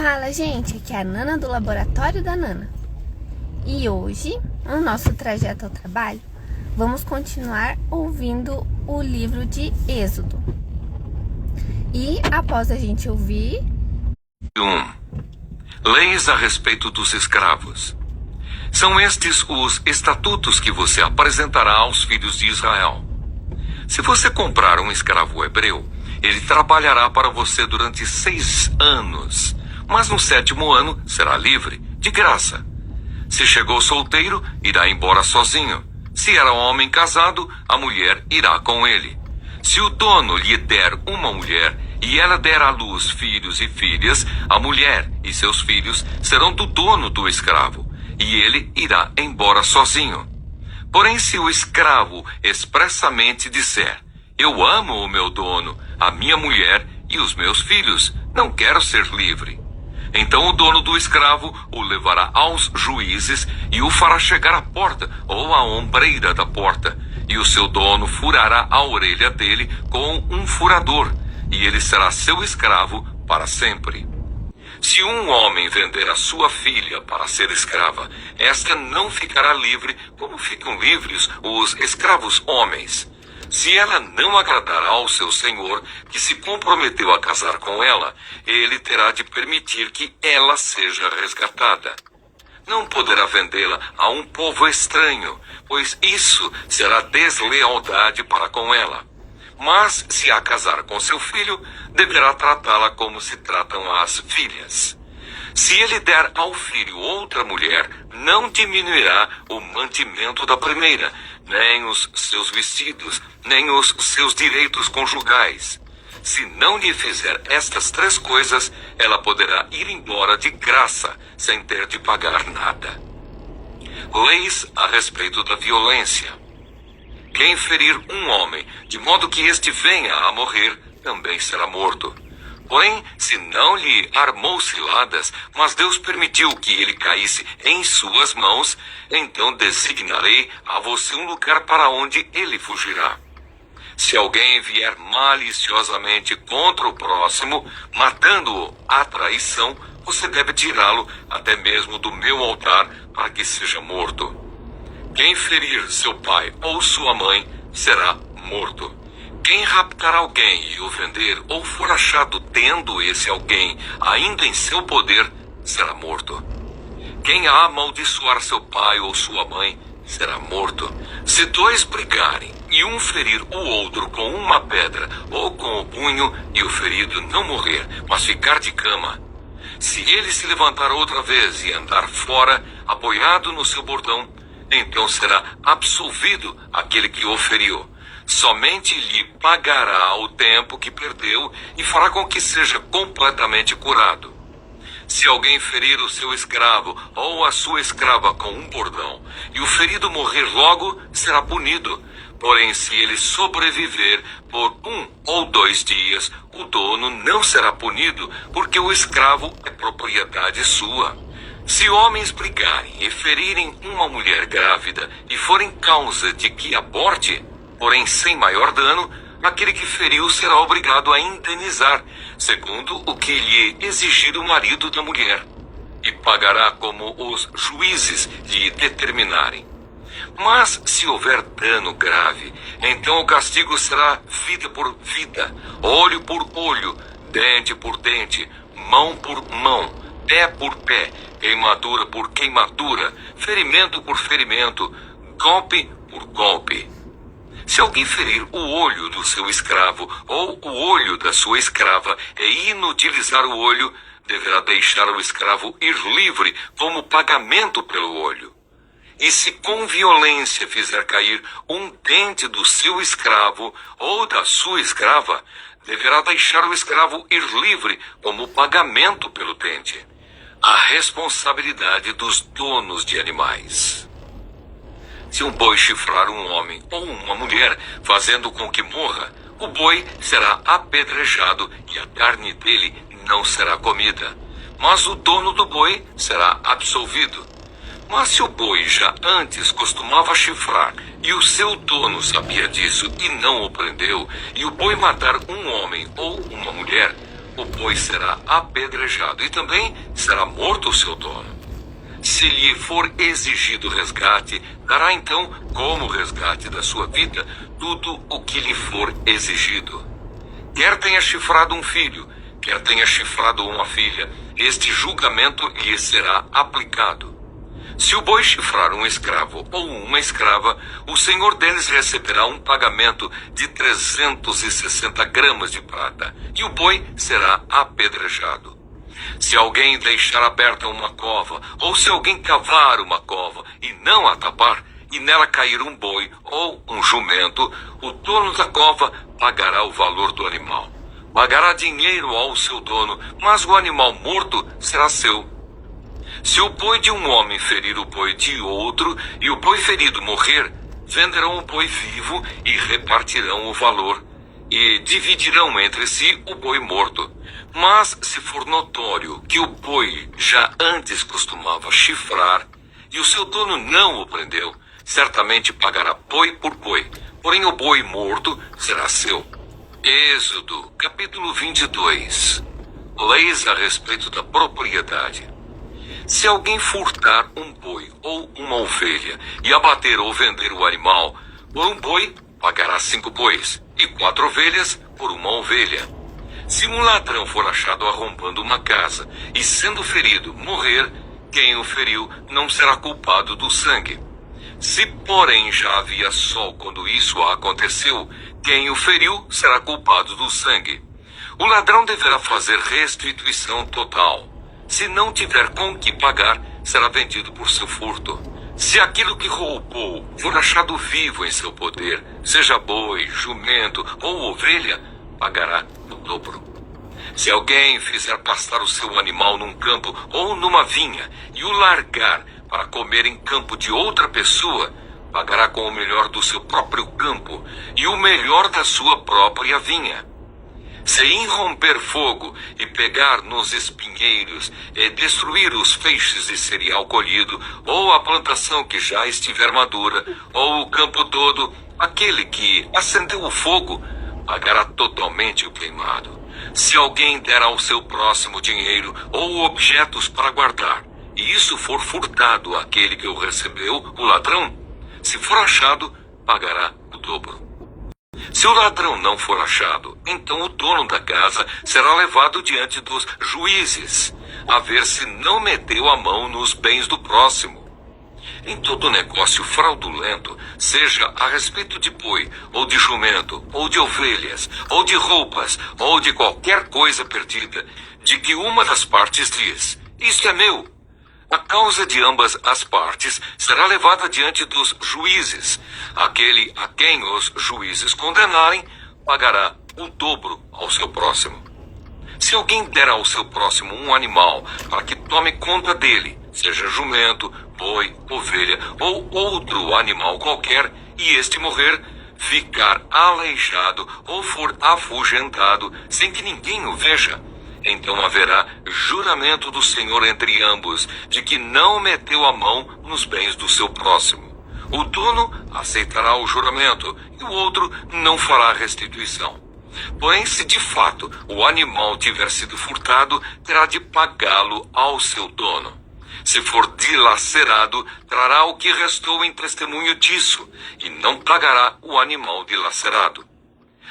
Fala, gente, aqui é a Nana do Laboratório da Nana. E hoje, no nosso trajeto ao trabalho, vamos continuar ouvindo o livro de Êxodo. E após a gente ouvir... 1. Leis a respeito dos escravos. São estes os estatutos que você apresentará aos filhos de Israel. Se você comprar um escravo hebreu, ele trabalhará para você durante 6 anos, mas no 7º ano será livre, de graça. Se chegou solteiro, irá embora sozinho. Se era homem casado, a mulher irá com ele. Se o dono lhe der uma mulher e ela der à luz filhos e filhas, a mulher e seus filhos serão do dono do escravo, e ele irá embora sozinho. Porém, se o escravo expressamente disser: eu amo o meu dono, a minha mulher e os meus filhos, não quero ser livre, então o dono do escravo o levará aos juízes e o fará chegar à porta ou à ombreira da porta, e o seu dono furará a orelha dele com um furador, e ele será seu escravo para sempre. Se um homem vender a sua filha para ser escrava, esta não ficará livre como ficam livres os escravos homens. Se ela não agradar ao seu senhor, que se comprometeu a casar com ela, ele terá de permitir que ela seja resgatada. Não poderá vendê-la a um povo estranho, pois isso será deslealdade para com ela. Mas, se a casar com seu filho, deverá tratá-la como se tratam as filhas. Se ele der ao filho outra mulher, não diminuirá o mantimento da primeira, nem os seus vestidos, nem os seus direitos conjugais. Se não lhe fizer estas 3 coisas, ela poderá ir embora de graça, sem ter de pagar nada. Leis a respeito da violência. Quem ferir um homem, de modo que este venha a morrer, também será morto. Porém, se não lhe armou ciladas, mas Deus permitiu que ele caísse em suas mãos, então designarei a você um lugar para onde ele fugirá. Se alguém vier maliciosamente contra o próximo, matando-o à traição, você deve tirá-lo até mesmo do meu altar para que seja morto. Quem ferir seu pai ou sua mãe será morto. Quem raptar alguém e o vender, ou for achado tendo esse alguém ainda em seu poder, será morto. Quem amaldiçoar seu pai ou sua mãe, será morto. Se 2 brigarem, e um ferir o outro com uma pedra, ou com o punho, e o ferido não morrer, mas ficar de cama, se ele se levantar outra vez e andar fora, apoiado no seu bordão, então será absolvido aquele que o feriu. Somente lhe pagará o tempo que perdeu e fará com que seja completamente curado. Se alguém ferir o seu escravo ou a sua escrava com um bordão, e o ferido morrer logo, será punido. Porém, se ele sobreviver por 1 ou 2 dias, o dono não será punido, porque o escravo é propriedade sua. Se homens brigarem e ferirem uma mulher grávida e forem causa de que aborte, porém sem maior dano, aquele que feriu será obrigado a indenizar, segundo o que lhe exigir o marido da mulher, e pagará como os juízes lhe determinarem. Mas se houver dano grave, então o castigo será vida por vida, olho por olho, dente por dente, mão por mão, pé por pé, queimadura por queimadura, ferimento por ferimento, golpe por golpe. Se alguém ferir o olho do seu escravo ou o olho da sua escrava e inutilizar o olho, deverá deixar o escravo ir livre como pagamento pelo olho. E se com violência fizer cair um dente do seu escravo ou da sua escrava, deverá deixar o escravo ir livre como pagamento pelo dente. A responsabilidade dos donos de animais. Se um boi chifrar um homem ou uma mulher, fazendo com que morra, o boi será apedrejado e a carne dele não será comida. Mas o dono do boi será absolvido. Mas se o boi já antes costumava chifrar, e o seu dono sabia disso e não o prendeu, e o boi matar um homem ou uma mulher, o boi será apedrejado e também será morto o seu dono. Se lhe for exigido resgate, dará então, como resgate da sua vida, tudo o que lhe for exigido. Quer tenha chifrado um filho, quer tenha chifrado uma filha, este julgamento lhe será aplicado. Se o boi chifrar um escravo ou uma escrava, o senhor deles receberá um pagamento de 360 gramas de prata, e o boi será apedrejado. Se alguém deixar aberta uma cova, ou se alguém cavar uma cova e não a tapar, e nela cair um boi ou um jumento, o dono da cova pagará o valor do animal. Pagará dinheiro ao seu dono, mas o animal morto será seu. Se o boi de um homem ferir o boi de outro, e o boi ferido morrer, venderão o boi vivo e repartirão o valor, e dividirão entre si o boi morto. Mas se for notório que o boi já antes costumava chifrar, e o seu dono não o prendeu, certamente pagará boi por boi, porém o boi morto será seu. Êxodo, capítulo 22. Leis a respeito da propriedade. Se alguém furtar um boi ou uma ovelha e abater ou vender o animal, por um boi pagará 5 bois e 4 ovelhas por uma ovelha. Se um ladrão for achado arrombando uma casa e sendo ferido morrer, quem o feriu não será culpado do sangue. Se, porém, já havia sol quando isso aconteceu, quem o feriu será culpado do sangue. O ladrão deverá fazer restituição total. Se não tiver com que pagar, será vendido por seu furto. Se aquilo que roubou for achado vivo em seu poder, seja boi, jumento ou ovelha, pagará o dobro. Se alguém fizer pastar o seu animal num campo ou numa vinha e o largar para comer em campo de outra pessoa, pagará com o melhor do seu próprio campo e o melhor da sua própria vinha. Se irromper fogo e pegar nos espinheiros e destruir os feixes de cereal colhido, ou a plantação que já estiver madura, ou o campo todo, aquele que acendeu o fogo pagará totalmente o queimado. Se alguém der ao seu próximo dinheiro ou objetos para guardar, e isso for furtado àquele que o recebeu, o ladrão, se for achado, pagará o dobro. Se o ladrão não for achado, então o dono da casa será levado diante dos juízes, a ver se não meteu a mão nos bens do próximo. Em todo negócio fraudulento, seja a respeito de boi, ou de jumento, ou de ovelhas, ou de roupas, ou de qualquer coisa perdida, de que uma das partes diz: "Isto é meu", a causa de ambas as partes será levada diante dos juízes. Aquele a quem os juízes condenarem pagará o dobro ao seu próximo. Se alguém der ao seu próximo um animal para que tome conta dele, seja jumento, boi, ovelha ou outro animal qualquer, e este morrer, ficar aleijado ou for afugentado sem que ninguém o veja, então haverá juramento do Senhor entre ambos, de que não meteu a mão nos bens do seu próximo. O dono aceitará o juramento e o outro não fará restituição. Porém, se de fato o animal tiver sido furtado, terá de pagá-lo ao seu dono. Se for dilacerado, trará o que restou em testemunho disso, e não pagará o animal dilacerado.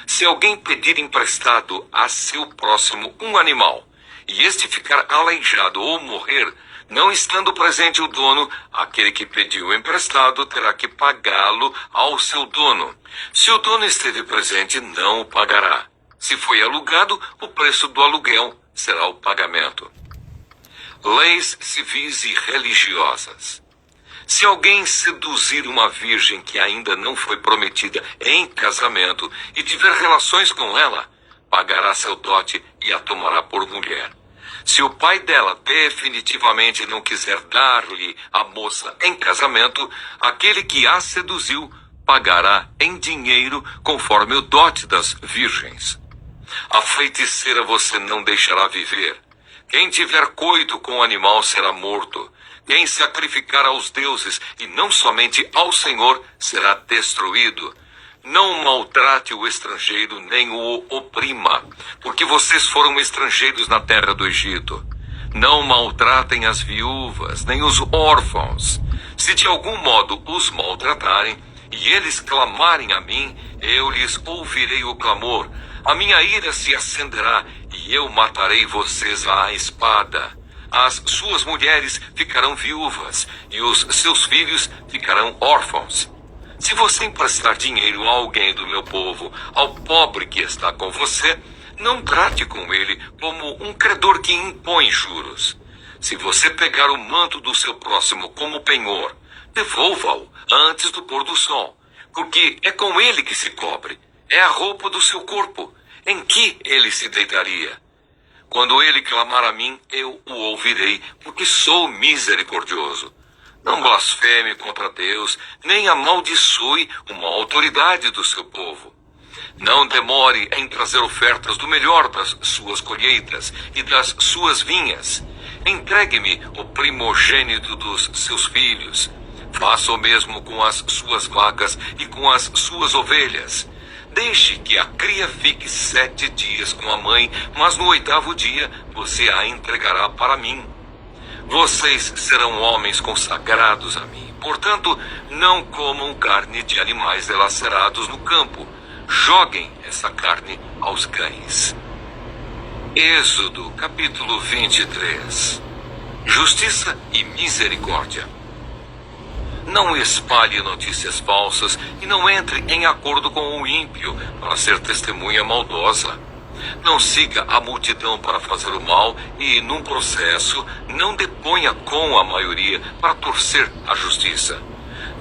Se alguém pedir emprestado a seu próximo um animal, e este ficar aleijado ou morrer, não estando presente o dono, aquele que pediu emprestado terá que pagá-lo ao seu dono. Se o dono esteve presente, não o pagará. Se foi alugado, o preço do aluguel será o pagamento. Leis civis e religiosas. Se alguém seduzir uma virgem que ainda não foi prometida em casamento e tiver relações com ela, pagará seu dote e a tomará por mulher. Se o pai dela definitivamente não quiser dar-lhe a moça em casamento, aquele que a seduziu pagará em dinheiro conforme o dote das virgens. A feiticeira você não deixará viver. Quem tiver coito com o animal será morto. Quem sacrificar aos deuses e não somente ao Senhor será destruído. Não maltrate o estrangeiro nem o oprima, porque vocês foram estrangeiros na terra do Egito. Não maltratem as viúvas, nem os órfãos. Se de algum modo os maltratarem, e eles clamarem a mim, eu lhes ouvirei o clamor. A minha ira se acenderá, e eu matarei vocês à espada. As suas mulheres ficarão viúvas, e os seus filhos ficarão órfãos. Se você emprestar dinheiro a alguém do meu povo, ao pobre que está com você, não trate com ele como um credor que impõe juros. Se você pegar o manto do seu próximo como penhor, devolva-o antes do pôr do sol, porque é com ele que se cobre. É a roupa do seu corpo, em que ele se deitaria. Quando ele clamar a mim, eu o ouvirei, porque sou misericordioso. Não blasfeme contra Deus, nem amaldiçoe uma autoridade do seu povo. Não demore em trazer ofertas do melhor das suas colheitas e das suas vinhas. Entregue-me o primogênito dos seus filhos. Faça o mesmo com as suas vacas e com as suas ovelhas. Deixe que a cria fique 7 dias com a mãe, mas no 8º dia você a entregará para mim. Vocês serão homens consagrados a mim. Portanto, não comam carne de animais dilacerados no campo. Joguem essa carne aos cães. Êxodo, capítulo 23. Justiça e misericórdia. Não espalhe notícias falsas e não entre em acordo com o ímpio para ser testemunha maldosa. Não siga a multidão para fazer o mal e, num processo, não deponha com a maioria para torcer a justiça.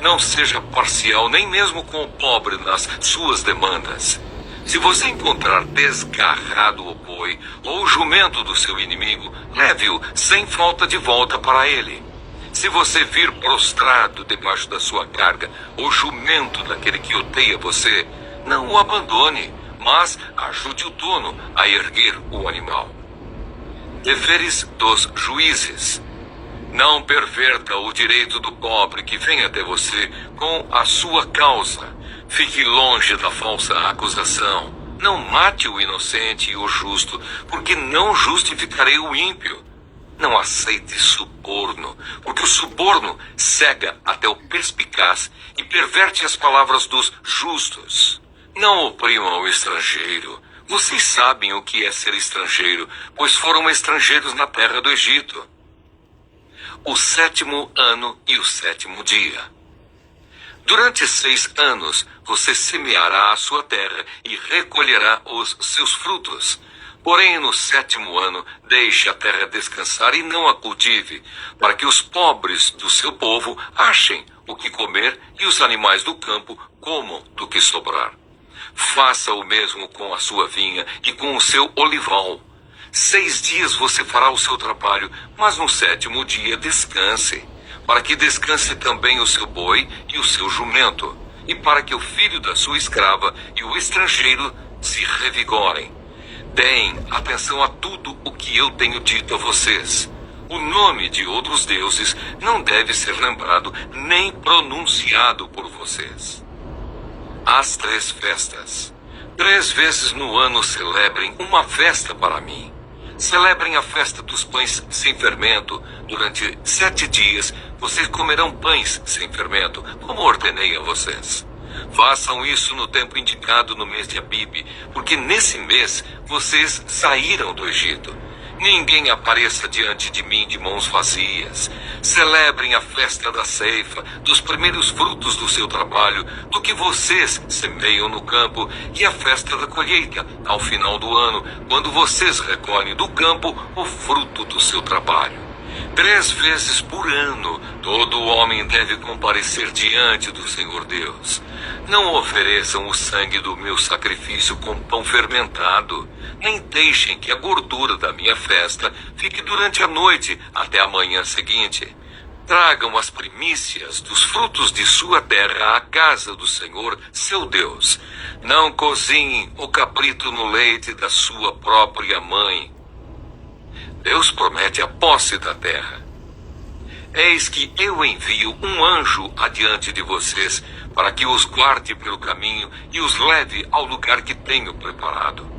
Não seja parcial nem mesmo com o pobre nas suas demandas. Se você encontrar desgarrado o boi ou o jumento do seu inimigo, leve-o sem falta de volta para ele. Se você vir prostrado debaixo da sua carga o jumento daquele que odeia você, não o abandone, mas ajude o dono a erguer o animal. Deveres dos juízes. Não perverta o direito do pobre que vem até você com a sua causa. Fique longe da falsa acusação. Não mate o inocente e o justo, porque não justificarei o ímpio. Não aceite suborno, porque o suborno cega até o perspicaz e perverte as palavras dos justos. Não oprimam o estrangeiro. Vocês sabem o que é ser estrangeiro, pois foram estrangeiros na terra do Egito. O 7º ano e o 7º dia. Durante 6 anos, você semeará a sua terra e recolherá os seus frutos. Porém, no 7º ano, deixe a terra descansar e não a cultive, para que os pobres do seu povo achem o que comer e os animais do campo comam do que sobrar. Faça o mesmo com a sua vinha e com o seu olival. 6 dias você fará o seu trabalho, mas no 7º dia descanse, para que descanse também o seu boi e o seu jumento, e para que o filho da sua escrava e o estrangeiro se revigorem. Deem atenção a tudo o que eu tenho dito a vocês. O nome de outros deuses não deve ser lembrado nem pronunciado por vocês. As 3 festas. 3 vezes no ano celebrem uma festa para mim. Celebrem a festa dos pães sem fermento. Durante 7 dias vocês comerão pães sem fermento, como ordenei a vocês. Façam isso no tempo indicado no mês de Abibe, porque nesse mês vocês saíram do Egito. Ninguém apareça diante de mim de mãos vazias. Celebrem a festa da ceifa, dos primeiros frutos do seu trabalho, do que vocês semeiam no campo, e a festa da colheita, ao final do ano, quando vocês recolhem do campo o fruto do seu trabalho. 3 vezes por ano, todo homem deve comparecer diante do Senhor Deus. Não ofereçam o sangue do meu sacrifício com pão fermentado, nem deixem que a gordura da minha festa fique durante a noite até a manhã seguinte. Tragam as primícias dos frutos de sua terra à casa do Senhor, seu Deus. Não cozinhem o cabrito no leite da sua própria mãe. Deus promete a posse da terra. Eis que eu envio um anjo adiante de vocês para que os guarde pelo caminho e os leve ao lugar que tenho preparado.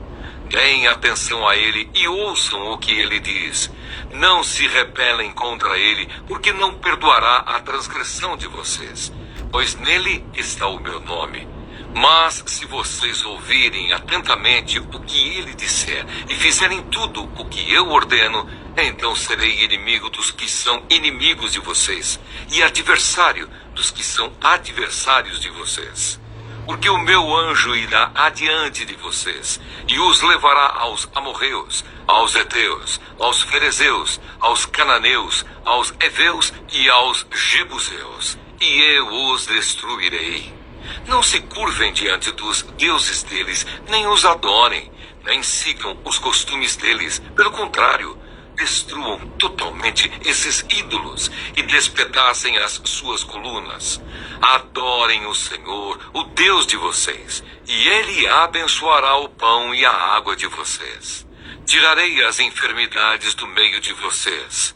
Deem atenção a ele e ouçam o que ele diz. Não se rebelem contra ele, porque não perdoará a transgressão de vocês, pois nele está o meu nome. Mas se vocês ouvirem atentamente o que ele disser e fizerem tudo o que eu ordeno, então serei inimigo dos que são inimigos de vocês e adversário dos que são adversários de vocês. Porque o meu anjo irá adiante de vocês e os levará aos amorreus, aos heteus, aos ferezeus, aos cananeus, aos heveus e aos jebuseus, e eu os destruirei. Não se curvem diante dos deuses deles, nem os adorem, nem sigam os costumes deles. Pelo contrário, destruam totalmente esses ídolos e despedacem as suas colunas. Adorem o Senhor, o Deus de vocês, e Ele abençoará o pão e a água de vocês. Tirarei as enfermidades do meio de vocês.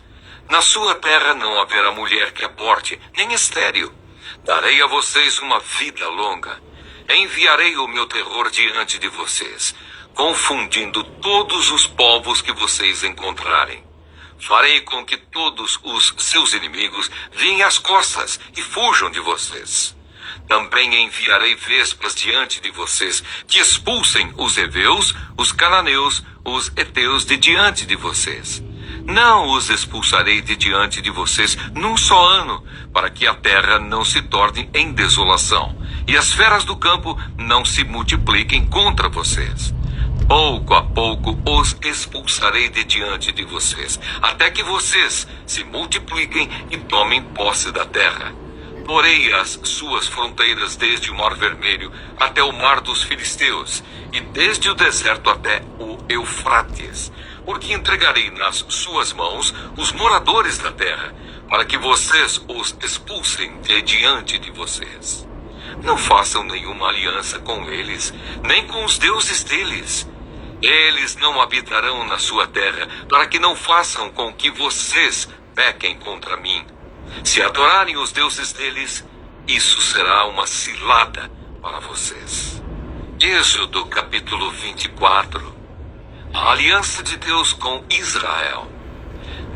Na sua terra não haverá mulher que aborte, nem estéril. Darei a vocês uma vida longa. Enviarei o meu terror diante de vocês, confundindo todos os povos que vocês encontrarem. Farei com que todos os seus inimigos virem às costas e fujam de vocês. Também enviarei vespas diante de vocês, que expulsem os heveus, os cananeus, os heteus de diante de vocês. Não os expulsarei de diante de vocês num só ano, para que a terra não se torne em desolação, e as feras do campo não se multipliquem contra vocês. Pouco a pouco os expulsarei de diante de vocês, até que vocês se multipliquem e tomem posse da terra. Porei as suas fronteiras desde o Mar Vermelho até o Mar dos Filisteus, e desde o deserto até o Eufrates, porque entregarei nas suas mãos os moradores da terra, para que vocês os expulsem de diante de vocês. Não façam nenhuma aliança com eles, nem com os deuses deles. Eles não habitarão na sua terra, para que não façam com que vocês pequem contra mim. Se adorarem os deuses deles, isso será uma cilada para vocês. Êxodo capítulo 24. A aliança de Deus com Israel.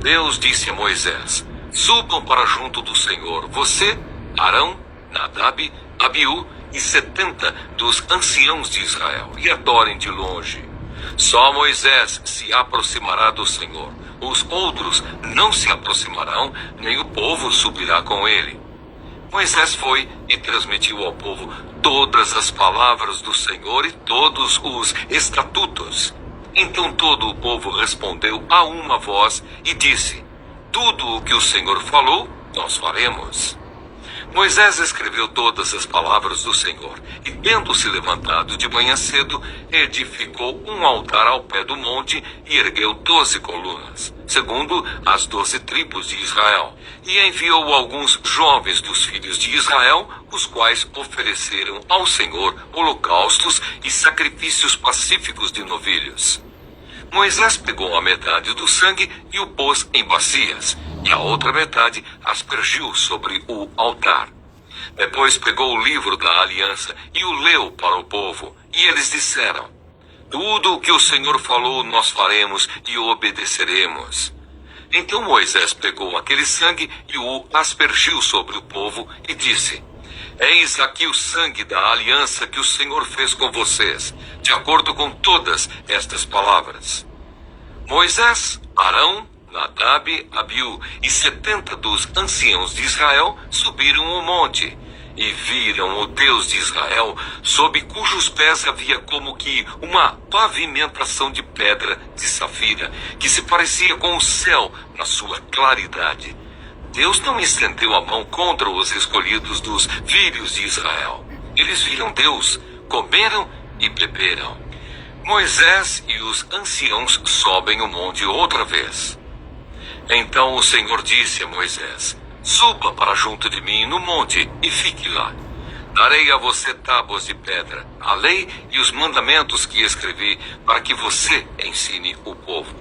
Deus disse a Moisés: subam para junto do Senhor, você, Arão, Nadab, Abiú e 70 dos anciãos de Israel, e adorem de longe. Só Moisés se aproximará do Senhor. Os outros não se aproximarão, nem o povo subirá com ele. Moisés foi e transmitiu ao povo todas as palavras do Senhor e todos os estatutos. Então todo o povo respondeu a uma voz e disse: tudo o que o Senhor falou, nós faremos. Moisés escreveu todas as palavras do Senhor, e tendo-se levantado de manhã cedo, edificou um altar ao pé do monte e ergueu 12 colunas, segundo as 12 tribos de Israel, e enviou alguns jovens dos filhos de Israel, os quais ofereceram ao Senhor holocaustos e sacrifícios pacíficos de novilhos. Moisés pegou a metade do sangue e o pôs em bacias, e a outra metade aspergiu sobre o altar. Depois pegou o livro da aliança e o leu para o povo, e eles disseram: tudo o que o Senhor falou nós faremos e obedeceremos. Então Moisés pegou aquele sangue e o aspergiu sobre o povo e disse: eis aqui o sangue da aliança que o Senhor fez com vocês, de acordo com todas estas palavras. Moisés, Arão, Nadab, Abiú e 70 dos anciãos de Israel subiram o monte e viram o Deus de Israel, sob cujos pés havia como que uma pavimentação de pedra de safira, que se parecia com o céu na sua claridade. Deus não estendeu a mão contra os escolhidos dos filhos de Israel. Eles viram Deus, comeram e beberam. Moisés e os anciãos sobem o monte outra vez. Então o Senhor disse a Moisés: suba para junto de mim no monte e fique lá. Darei a você tábuas de pedra, a lei e os mandamentos que escrevi, para que você ensine o povo.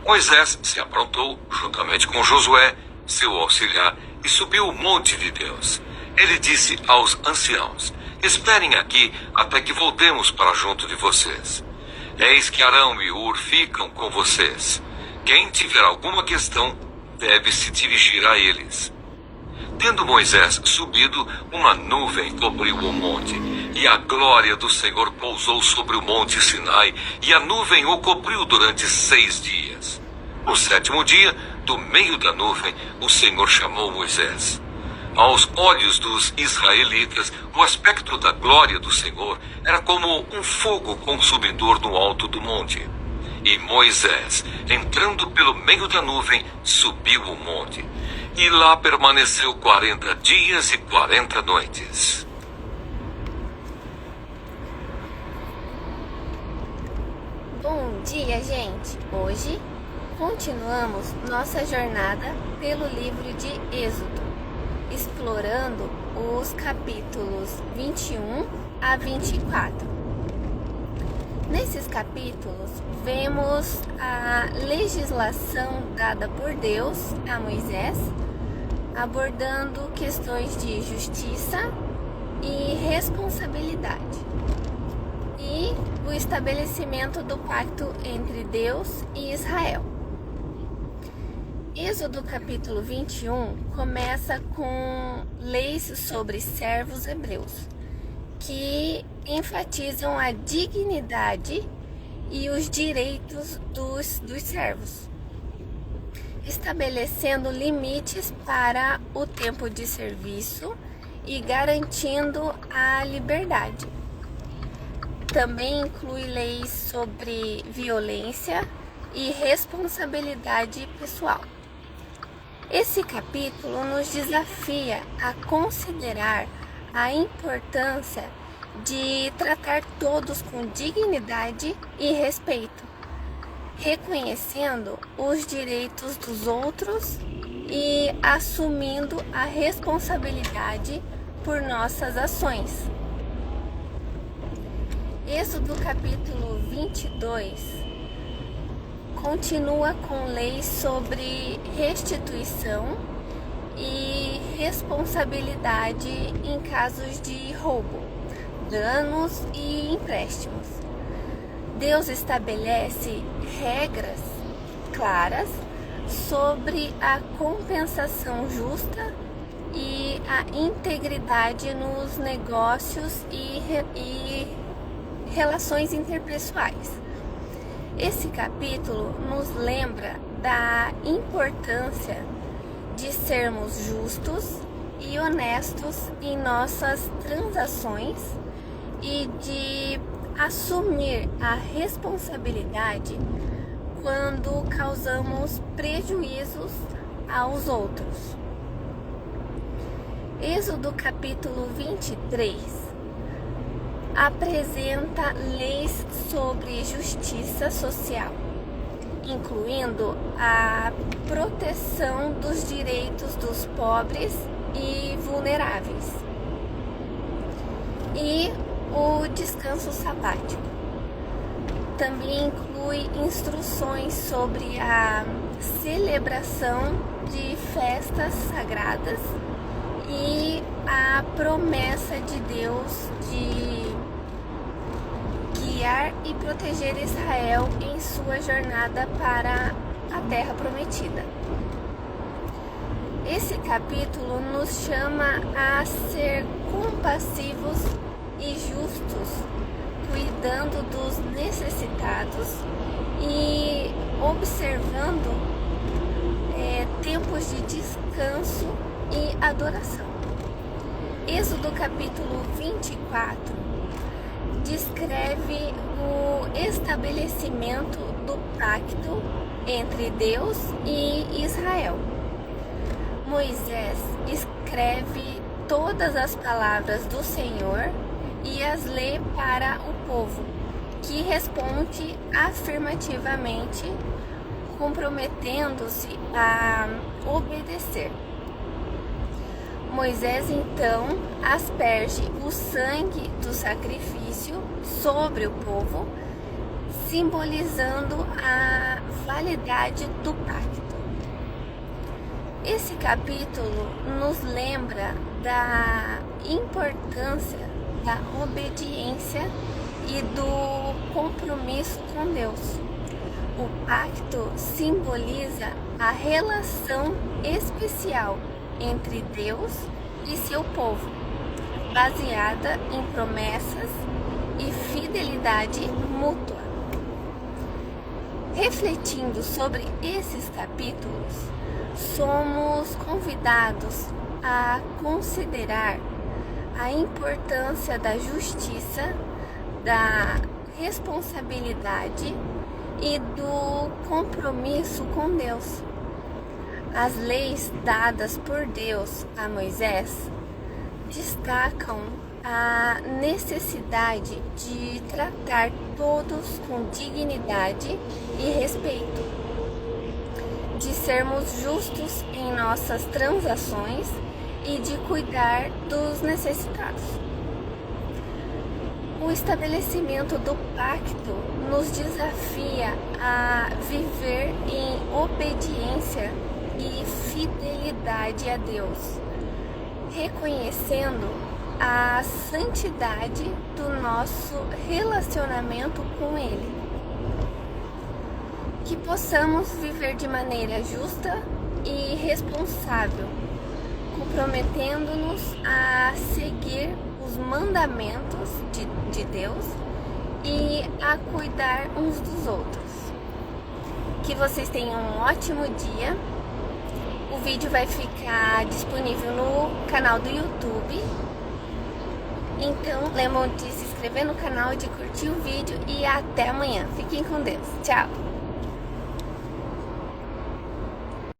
Moisés se aprontou juntamente com Josué, seu auxiliar, e subiu o monte de Deus. Ele disse aos anciãos: esperem aqui até que voltemos para junto de vocês. Eis que Arão e Hur ficam com vocês. Quem tiver alguma questão deve se dirigir a eles. Tendo Moisés subido, uma nuvem cobriu o monte, e a glória do Senhor pousou sobre o monte Sinai, e a nuvem o cobriu durante 6 dias. No 7º dia, do meio da nuvem, o Senhor chamou Moisés. Aos olhos dos israelitas, o aspecto da glória do Senhor era como um fogo consumidor no alto do monte. E Moisés, entrando pelo meio da nuvem, subiu o monte. E lá permaneceu 40 dias e 40 noites. Bom dia, gente! Hoje continuamos nossa jornada pelo livro de Êxodo, explorando os capítulos 21 a 24. Nesses capítulos, vemos a legislação dada por Deus a Moisés, abordando questões de justiça e responsabilidade, e o estabelecimento do pacto entre Deus e Israel. Êxodo capítulo 21 começa com leis sobre servos hebreus, que enfatizam a dignidade e os direitos dos servos, estabelecendo limites para o tempo de serviço e garantindo a liberdade. Também inclui leis sobre violência e responsabilidade pessoal. Esse capítulo nos desafia a considerar a importância de tratar todos com dignidade e respeito, reconhecendo os direitos dos outros e assumindo a responsabilidade por nossas ações. Êxodo capítulo 22 continua com leis sobre restituição e responsabilidade em casos de roubo, danos e empréstimos. Deus estabelece regras claras sobre a compensação justa e a integridade nos negócios e relações interpessoais. Esse capítulo nos lembra da importância de sermos justos e honestos em nossas transações e de assumir a responsabilidade quando causamos prejuízos aos outros. Êxodo capítulo 23 apresenta leis sobre justiça social, incluindo a proteção dos direitos dos pobres e vulneráveis e o descanso sabático. Também inclui instruções sobre a celebração de festas sagradas e a promessa de Deus de guiar e proteger Israel em sua jornada para a Terra Prometida. Esse capítulo nos chama a ser compassivos e justos, cuidando dos necessitados e observando tempos de descanso e adoração. Êxodo capítulo 24 descreve o estabelecimento do pacto entre Deus e Israel. Moisés escreve todas as palavras do Senhor e as lê para o povo, que responde afirmativamente, comprometendo-se a obedecer. Moisés então asperge o sangue do sacrifício sobre o povo, simbolizando a validade do pacto. Esse capítulo nos lembra da importância da obediência e do compromisso com Deus. O pacto simboliza a relação especial entre Deus e seu povo, baseada em promessas e fidelidade mútua. Refletindo sobre esses capítulos, somos convidados a considerar a importância da justiça, da responsabilidade e do compromisso com Deus. As leis dadas por Deus a Moisés destacam a necessidade de tratar todos com dignidade e respeito, de sermos justos em nossas transações e de cuidar dos necessitados. O estabelecimento do pacto nos desafia a viver em obediência e fidelidade a Deus, reconhecendo a santidade do nosso relacionamento com Ele. Que possamos viver de maneira justa e responsável, comprometendo-nos a seguir os mandamentos de Deus e a cuidar uns dos outros. Que vocês tenham um ótimo dia. O vídeo vai ficar disponível no canal do YouTube. Então, lembram de se inscrever no canal, de curtir o vídeo e até amanhã. Fiquem com Deus. Tchau!